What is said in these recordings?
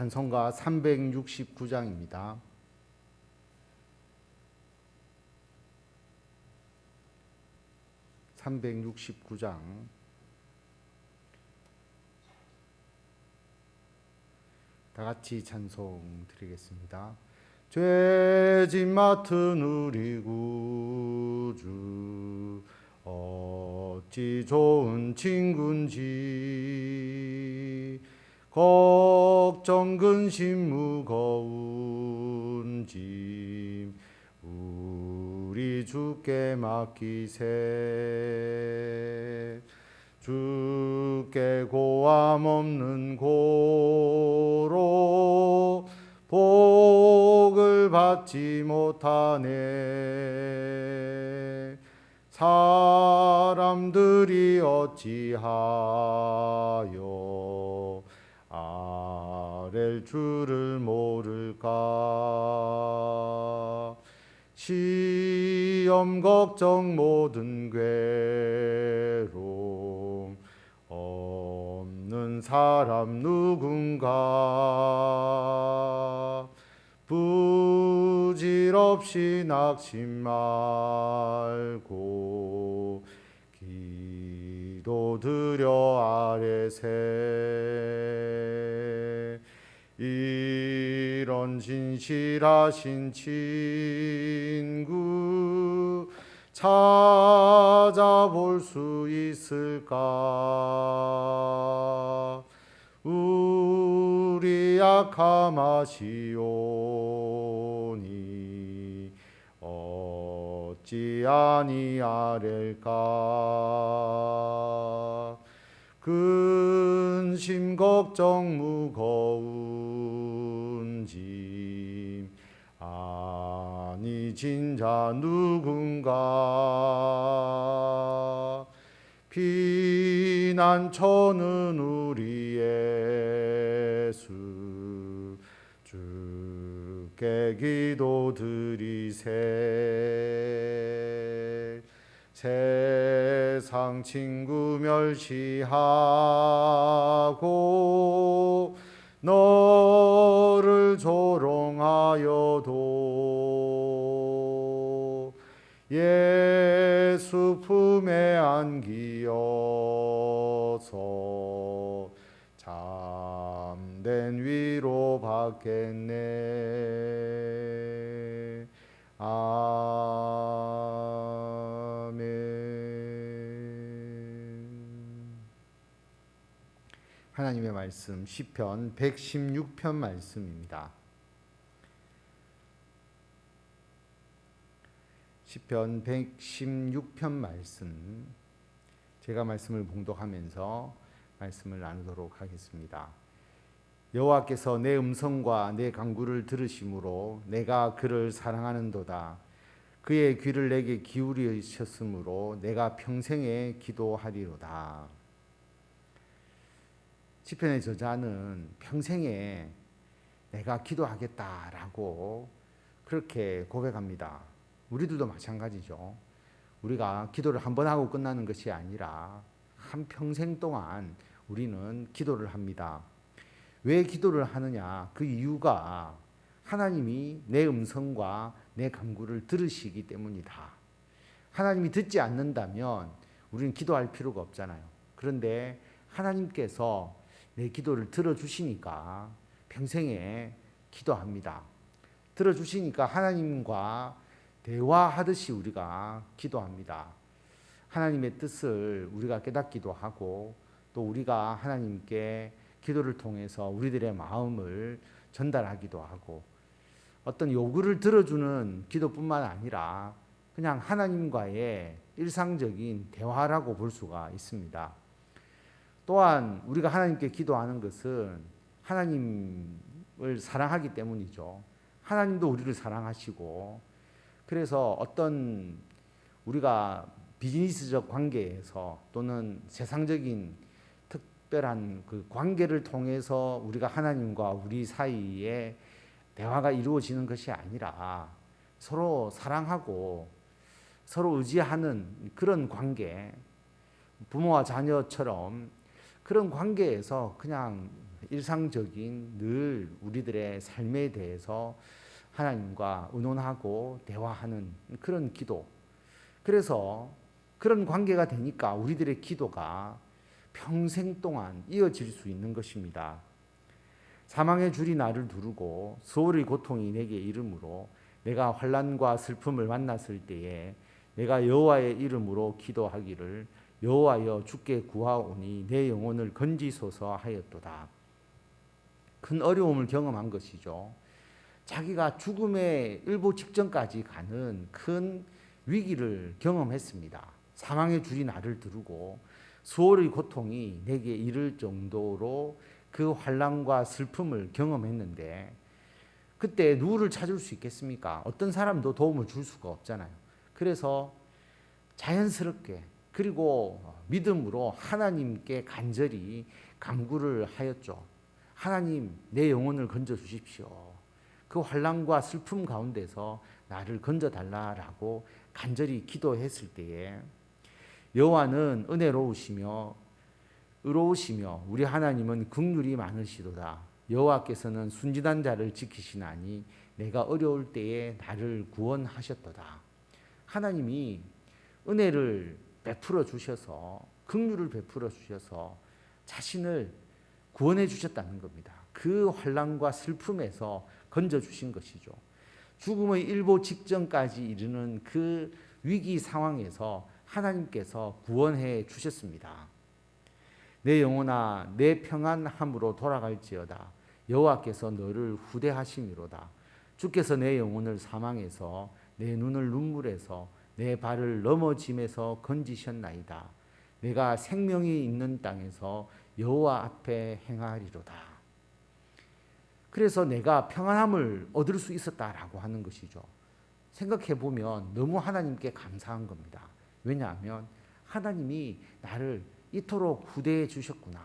찬송가 369장입니다. (369장) 다 같이 찬송 드리겠습니다. 죄짐 맡은 우리 구주 어찌 좋은 친구인지, 걱정 근심 무거운 짐 우리 주께 맡기세. 주께 고함 없는 고로 복을 받지 못하네. 사람들이 어찌하여 아랠 줄을 모를까. 시험 걱정 모든 괴로움 없는 사람 누군가. 부질없이 낙심 말고 기도드려 아뢰세. 이런 진실하신 친구 찾아볼 수 있을까. 우리 약함하시오니 어찌 아니하릴까. 근심 걱정 무거운 짐 아니진 자 누군가. 피난처는 우리 예수 주께 기도드리세. 세상 친구 멸시하고 너를 조롱하여도 예수 품에 안기어서 참된 위로 받겠네. 하나님의 말씀 시편 116편 말씀입니다. 시편 116편 말씀, 제가 말씀을 봉독하면서 말씀을 나누도록 하겠습니다. 여호와께서 내 음성과 내 간구를 들으심으로 내가 그를 사랑하는도다. 그의 귀를 내게 기울이셨으므로 내가 평생에 기도하리로다. 시편의 저자는 평생에 내가 기도하겠다라고 그렇게 고백합니다. 우리들도 마찬가지죠. 우리가 기도를 한 번 하고 끝나는 것이 아니라 한 평생 동안 우리는 기도를 합니다. 왜 기도를 하느냐? 그 이유가 하나님이 내 음성과 내 간구를 들으시기 때문이다. 하나님이 듣지 않는다면 우리는 기도할 필요가 없잖아요. 그런데 하나님께서 내 기도를 들어주시니까 평생에 기도합니다. 들어주시니까 하나님과 대화하듯이 우리가 기도합니다. 하나님의 뜻을 우리가 깨닫기도 하고, 또 우리가 하나님께 기도를 통해서 우리들의 마음을 전달하기도 하고, 어떤 요구를 들어주는 기도뿐만 아니라 그냥 하나님과의 일상적인 대화라고 볼 수가 있습니다. 또한 우리가 하나님께 기도하는 것은 하나님을 사랑하기 때문이죠. 하나님도 우리를 사랑하시고, 그래서 어떤 우리가 비즈니스적 관계에서 또는 세상적인 특별한 그 관계를 통해서 우리가 하나님과 우리 사이에 대화가 이루어지는 것이 아니라 서로 사랑하고 서로 의지하는 그런 관계, 부모와 자녀처럼 그런 관계에서 그냥 일상적인 늘 우리들의 삶에 대해서 하나님과 의논하고 대화하는 그런 기도. 그래서 그런 관계가 되니까 우리들의 기도가 평생 동안 이어질 수 있는 것입니다. 사망의 줄이 나를 두르고 수월의 고통이 내게 이르므로 내가 환난과 슬픔을 만났을 때에 내가 여호와의 이름으로 기도하기를 여호와여 주께 구하오니 내 영혼을 건지소서 하였도다. 큰 어려움을 경험한 것이죠. 자기가 죽음의 일보 직전까지 가는 큰 위기를 경험했습니다. 사망의 줄이 나를 두르고 수월의 고통이 내게 이를 정도로 그 환난과 슬픔을 경험했는데 그때 누구를 찾을 수 있겠습니까? 어떤 사람도 도움을 줄 수가 없잖아요. 그래서 자연스럽게 그리고 믿음으로 하나님께 간절히 간구를 하였죠. 하나님, 내 영혼을 건져 주십시오. 그 환난과 슬픔 가운데서 나를 건져 달라라고 간절히 기도했을 때에 여호와는 은혜로우시며 의로우시며 우리 하나님은 긍휼이 많으시도다. 여호와께서는 순진한 자를 지키시나니 내가 어려울 때에 나를 구원하셨도다. 하나님이 은혜를 베풀어 주셔서 긍휼을 베풀어 주셔서 자신을 구원해 주셨다는 겁니다. 그 환난과 슬픔에서 건져 주신 것이죠. 죽음의 일보 직전까지 이르는 그 위기 상황에서 하나님께서 구원해 주셨습니다. 내 영혼아 내 평안함으로 돌아갈지어다. 여호와께서 너를 후대하심이로다. 주께서 내 영혼을 사망에서 내 눈을 눈물에서 내 발을 넘어짐에서 건지셨나이다. 내가 생명이 있는 땅에서 여호와 앞에 행하리로다. 그래서 내가 평안함을 얻을 수 있었다라고 하는 것이죠. 생각해 보면 너무 하나님께 감사한 겁니다. 왜냐하면 하나님이 나를 이토록 후대해 주셨구나.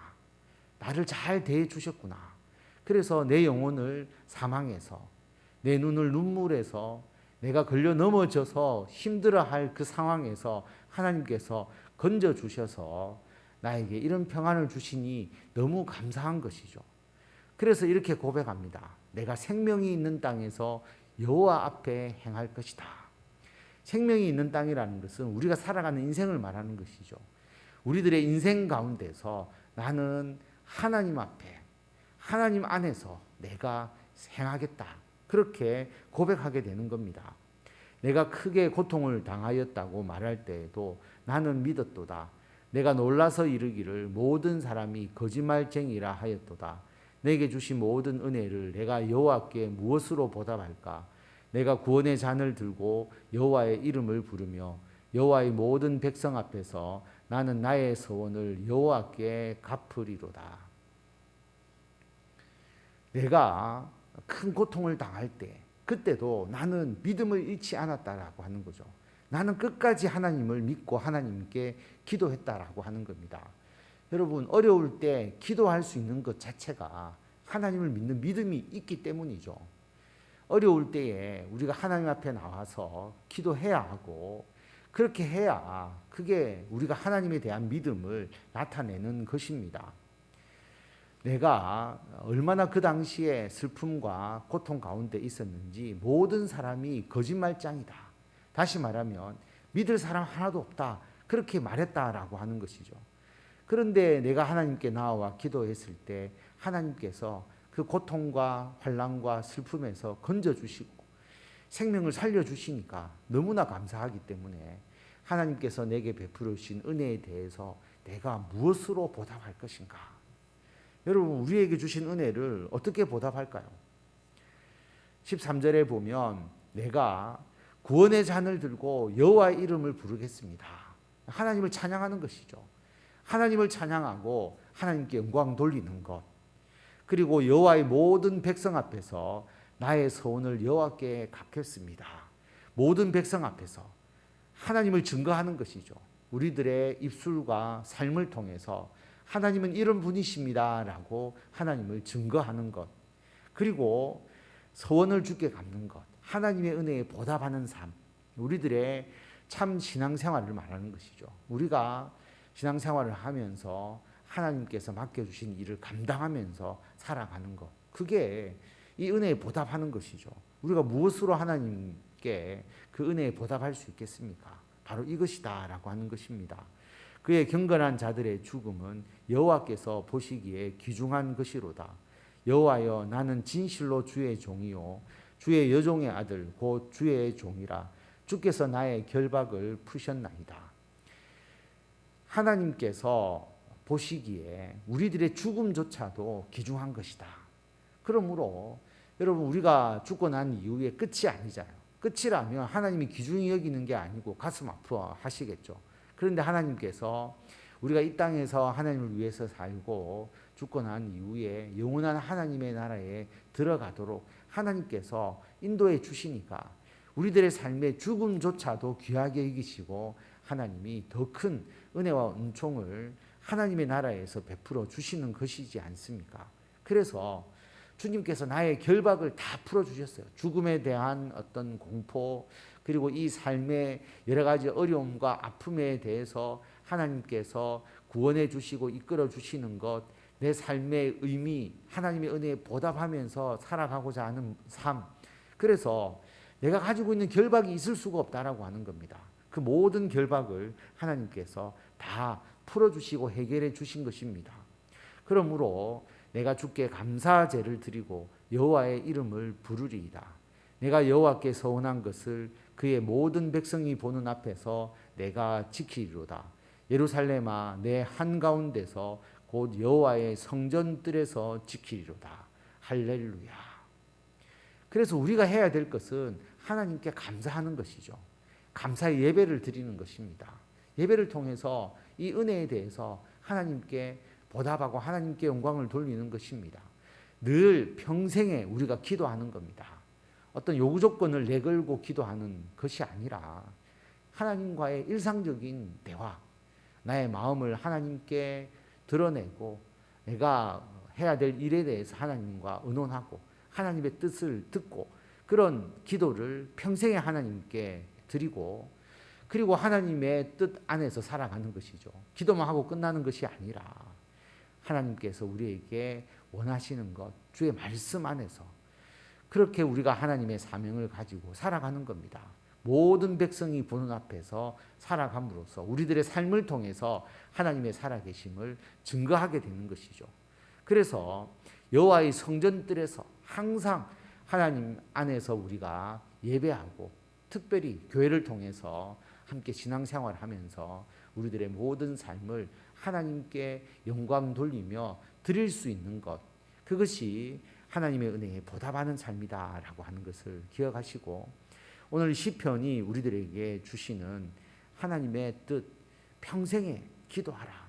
나를 잘 대해 주셨구나. 그래서 내 영혼을 사망해서 내 눈을 눈물에서 내가 걸려 넘어져서 힘들어할 그 상황에서 하나님께서 건져 주셔서 나에게 이런 평안을 주시니 너무 감사한 것이죠. 그래서 이렇게 고백합니다. 내가 생명이 있는 땅에서 여호와 앞에 행할 것이다. 생명이 있는 땅이라는 것은 우리가 살아가는 인생을 말하는 것이죠. 우리들의 인생 가운데서 나는 하나님 앞에 하나님 안에서 내가 행하겠다. 그렇게 고백하게 되는 겁니다. 내가 크게 고통을 당하였다고 말할 때에도 나는 믿었도다. 내가 놀라서 이르기를 모든 사람이 거짓말쟁이라 하였도다. 내게 주신 모든 은혜를 내가 여호와께 무엇으로 보답할까? 내가 구원의 잔을 들고 여호와의 이름을 부르며 여호와의 모든 백성 앞에서 나는 나의 서원을 여호와께 갚으리로다. 내가 큰 고통을 당할 때 그때도 나는 믿음을 잃지 않았다라고 하는 거죠. 나는 끝까지 하나님을 믿고 하나님께 기도했다라고 하는 겁니다. 여러분 어려울 때 기도할 수 있는 것 자체가 하나님을 믿는 믿음이 있기 때문이죠. 어려울 때에 우리가 하나님 앞에 나와서 기도해야 하고 그렇게 해야 그게 우리가 하나님에 대한 믿음을 나타내는 것입니다. 내가 얼마나 그 당시에 슬픔과 고통 가운데 있었는지 모든 사람이 거짓말장이다. 다시 말하면 믿을 사람 하나도 없다. 그렇게 말했다라고 하는 것이죠. 그런데 내가 하나님께 나와 기도했을 때 하나님께서 그 고통과 환난과 슬픔에서 건져주시고 생명을 살려주시니까 너무나 감사하기 때문에 하나님께서 내게 베풀어 주신 은혜에 대해서 내가 무엇으로 보답할 것인가? 여러분 우리에게 주신 은혜를 어떻게 보답할까요? 13절에 보면 내가 구원의 잔을 들고 여호와의 이름을 부르겠습니다. 하나님을 찬양하는 것이죠. 하나님을 찬양하고 하나님께 영광 돌리는 것. 그리고 여호와의 모든 백성 앞에서 나의 소원을 여호와께 갚겠습니다. 모든 백성 앞에서 하나님을 증거하는 것이죠. 우리들의 입술과 삶을 통해서 하나님은 이런 분이십니다 라고 하나님을 증거하는 것. 그리고 소원을 주께 갚는 것. 하나님의 은혜에 보답하는 삶. 우리들의 참 신앙생활을 말하는 것이죠. 우리가 신앙생활을 하면서 하나님께서 맡겨주신 일을 감당하면서 살아가는 것. 그게 이 은혜에 보답하는 것이죠. 우리가 무엇으로 하나님께 그 은혜에 보답할 수 있겠습니까? 바로 이것이다 라고 하는 것입니다. 그의 경건한 자들의 죽음은 여호와께서 보시기에 귀중한 것이로다. 여호와여, 나는 진실로 주의 종이요 주의 여종의 아들 곧 주의 종이라. 주께서 나의 결박을 푸셨나이다. 하나님께서 보시기에 우리들의 죽음조차도 귀중한 것이다. 그러므로 여러분, 우리가 죽고 난 이후에 끝이 아니잖아요. 끝이라면 하나님이 귀중히 여기는 게 아니고 가슴 아파하시겠죠. 그런데 하나님께서 우리가 이 땅에서 하나님을 위해서 살고 죽고 난 이후에 영원한 하나님의 나라에 들어가도록 하나님께서 인도해 주시니까 우리들의 삶의 죽음조차도 귀하게 여기시고 하나님이 더 큰 은혜와 은총을 하나님의 나라에서 베풀어 주시는 것이지 않습니까? 그래서 주님께서 나의 결박을 다 풀어주셨어요. 죽음에 대한 어떤 공포, 그리고 이 삶의 여러 가지 어려움과 아픔에 대해서 하나님께서 구원해 주시고 이끌어 주시는 것, 내 삶의 의미, 하나님의 은혜에 보답하면서 살아가고자 하는 삶. 그래서 내가 가지고 있는 결박이 있을 수가 없다라고 하는 겁니다. 그 모든 결박을 하나님께서 다 풀어주시고 해결해 주신 것입니다. 그러므로 내가 주께 감사제를 드리고 여호와의 이름을 부르리이다. 내가 여호와께 서원한 것을 그의 모든 백성이 보는 앞에서 내가 지키리로다. 예루살렘아, 내 한가운데서 곧 여호와의 성전들에서 지키리로다. 할렐루야. 그래서 우리가 해야 될 것은 하나님께 감사하는 것이죠. 감사의 예배를 드리는 것입니다. 예배를 통해서 이 은혜에 대해서 하나님께 보답하고 하나님께 영광을 돌리는 것입니다. 늘 평생에 우리가 기도하는 겁니다. 어떤 요구 조건을 내걸고 기도하는 것이 아니라 하나님과의 일상적인 대화, 나의 마음을 하나님께 드러내고 내가 해야 될 일에 대해서 하나님과 의논하고 하나님의 뜻을 듣고 그런 기도를 평생에 하나님께 드리고 그리고 하나님의 뜻 안에서 살아가는 것이죠. 기도만 하고 끝나는 것이 아니라 하나님께서 우리에게 원하시는 것, 주의 말씀 안에서 그렇게 우리가 하나님의 사명을 가지고 살아가는 겁니다. 모든 백성이 보는 앞에서 살아감으로써 우리들의 삶을 통해서 하나님의 살아계심을 증거하게 되는 것이죠. 그래서 여호와의 성전들에서 항상 하나님 안에서 우리가 예배하고 특별히 교회를 통해서 함께 신앙생활을 하면서 우리들의 모든 삶을 하나님께 영광 돌리며 드릴 수 있는 것, 그것이 하나님의 은혜에 보답하는 삶이다라고 하는 것을 기억하시고 오늘 시편이 우리들에게 주시는 하나님의 뜻, 평생에 기도하라.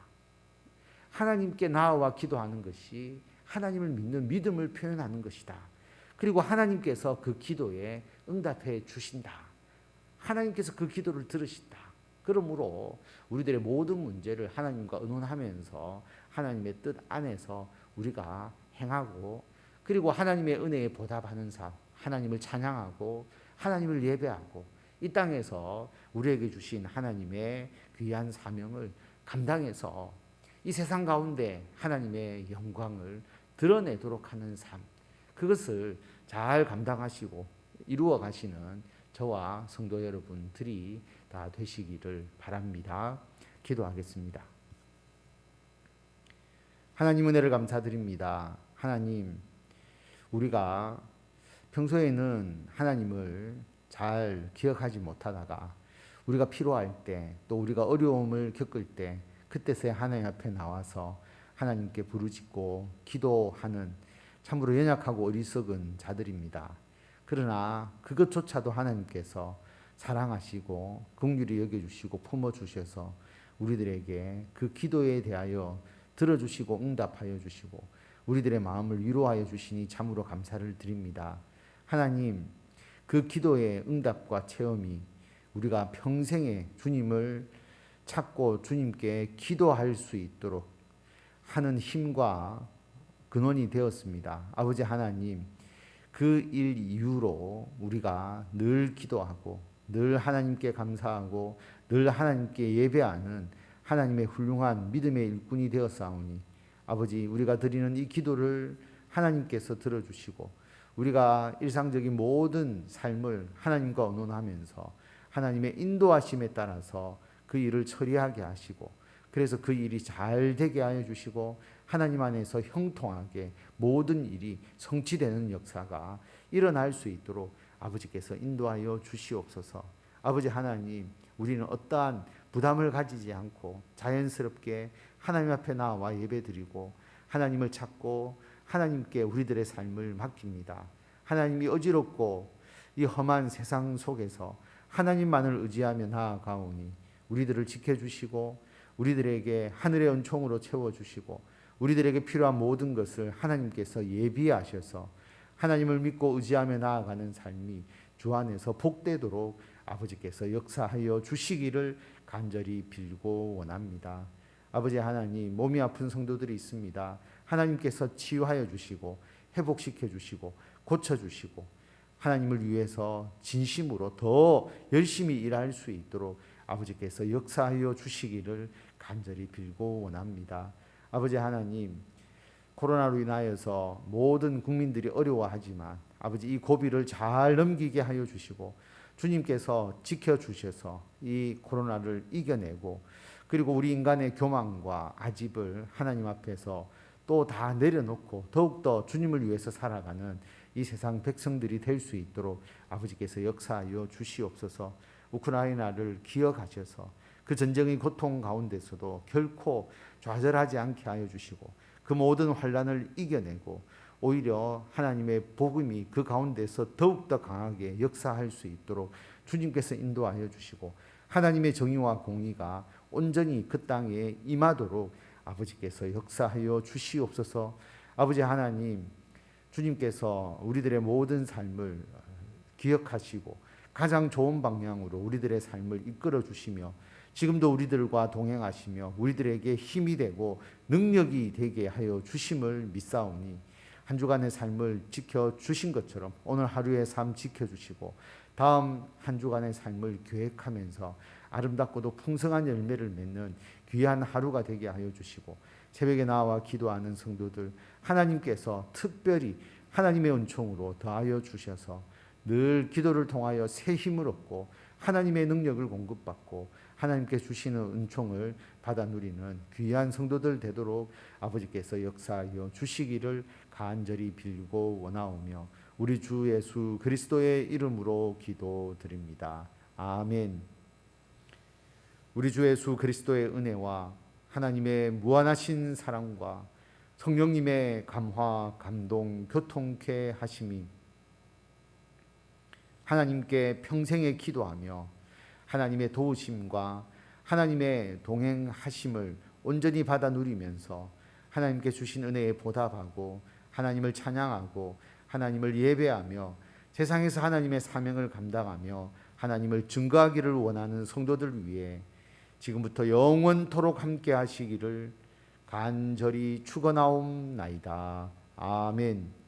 하나님께 나아와 기도하는 것이 하나님을 믿는 믿음을 표현하는 것이다. 그리고 하나님께서 그 기도에 응답해 주신다. 하나님께서 그 기도를 들으신다. 그러므로 우리들의 모든 문제를 하나님과 의논하면서 하나님의 뜻 안에서 우리가 행하고 그리고 하나님의 은혜에 보답하는 삶, 하나님을 찬양하고 하나님을 예배하고 이 땅에서 우리에게 주신 하나님의 귀한 사명을 감당해서 이 세상 가운데 하나님의 영광을 드러내도록 하는 삶, 그것을 잘 감당하시고 이루어 가시는 저와 성도 여러분들이 다 되시기를 바랍니다. 기도하겠습니다. 하나님 은혜를 감사드립니다. 하나님, 우리가 평소에는 하나님을 잘 기억하지 못하다가 우리가 필요할 때 또 우리가 어려움을 겪을 때 그때서야 하나님 앞에 나와서 하나님께 부르짖고 기도하는 참으로 연약하고 어리석은 자들입니다. 그러나 그것조차도 하나님께서 사랑하시고 긍휼히 여겨주시고 품어주셔서 우리들에게 그 기도에 대하여 들어주시고 응답하여 주시고 우리들의 마음을 위로하여 주시니 참으로 감사를 드립니다. 하나님, 그 기도의 응답과 체험이 우리가 평생에 주님을 찾고 주님께 기도할 수 있도록 하는 힘과 근원이 되었습니다. 아버지 하나님, 그 일 이후로 우리가 늘 기도하고 늘 하나님께 감사하고 늘 하나님께 예배하는 하나님의 훌륭한 믿음의 일꾼이 되었사오니 아버지, 우리가 드리는 이 기도를 하나님께서 들어주시고 우리가 일상적인 모든 삶을 하나님과 의논하면서 하나님의 인도하심에 따라서 그 일을 처리하게 하시고, 그래서 그 일이 잘 되게 하여 주시고 하나님 안에서 형통하게 모든 일이 성취되는 역사가 일어날 수 있도록 아버지께서 인도하여 주시옵소서. 아버지 하나님, 우리는 어떠한 부담을 가지지 않고 자연스럽게 하나님 앞에 나와 예배드리고 하나님을 찾고 하나님께 우리들의 삶을 맡깁니다. 하나님이 어지럽고 이 험한 세상 속에서 하나님만을 의지하며 나아가오니 우리들을 지켜주시고 우리들에게 하늘의 은총으로 채워주시고 우리들에게 필요한 모든 것을 하나님께서 예비하셔서 하나님을 믿고 의지하며 나아가는 삶이 주 안에서 복되도록 아버지께서 역사하여 주시기를 간절히 빌고 원합니다. 아버지 하나님, 몸이 아픈 성도들이 있습니다. 하나님께서 치유하여 주시고 회복시켜 주시고 고쳐 주시고 하나님을 위해서 진심으로 더 열심히 일할 수 있도록 아버지께서 역사하여 주시기를 간절히 빌고 원합니다. 아버지 하나님, 코로나로 인하여서 모든 국민들이 어려워하지만 아버지 이 고비를 잘 넘기게 하여 주시고 주님께서 지켜주셔서 이 코로나를 이겨내고 그리고 우리 인간의 교만과 아집을 하나님 앞에서 또 다 내려놓고 더욱더 주님을 위해서 살아가는 이 세상 백성들이 될 수 있도록 아버지께서 역사하여 주시옵소서. 우크라이나를 기억하셔서 그 전쟁의 고통 가운데서도 결코 좌절하지 않게 하여 주시고 그 모든 환난을 이겨내고 오히려 하나님의 복음이 그 가운데서 더욱더 강하게 역사할 수 있도록 주님께서 인도하여 주시고 하나님의 정의와 공의가 온전히 그 땅에 임하도록 아버지께서 역사하여 주시옵소서. 아버지 하나님, 주님께서 우리들의 모든 삶을 기억하시고 가장 좋은 방향으로 우리들의 삶을 이끌어 주시며 지금도 우리들과 동행하시며 우리들에게 힘이 되고 능력이 되게 하여 주심을 믿사오니 한 주간의 삶을 지켜주신 것처럼 오늘 하루의 삶 지켜주시고 다음 한 주간의 삶을 계획하면서 아름답고도 풍성한 열매를 맺는 귀한 하루가 되게 하여 주시고 새벽에 나와 기도하는 성도들 하나님께서 특별히 하나님의 은총으로 더하여 주셔서 늘 기도를 통하여 새 힘을 얻고 하나님의 능력을 공급받고 하나님께 주시는 은총을 받아 누리는 귀한 성도들 되도록 아버지께서 역사하여 주시기를 간절히 빌고 원하오며 우리 주 예수 그리스도의 이름으로 기도드립니다. 아멘. 우리 주 예수 그리스도의 은혜와 하나님의 무한하신 사랑과 성령님의 감화, 감동, 교통케 하심이 하나님께 평생에 기도하며 하나님의 도우심과 하나님의 동행하심을 온전히 받아 누리면서 하나님께 주신 은혜에 보답하고 하나님을 찬양하고 하나님을 예배하며 세상에서 하나님의 사명을 감당하며 하나님을 증거하기를 원하는 성도들 위해 지금부터 영원토록 함께 하시기를 간절히 축원하옵나이다. 아멘.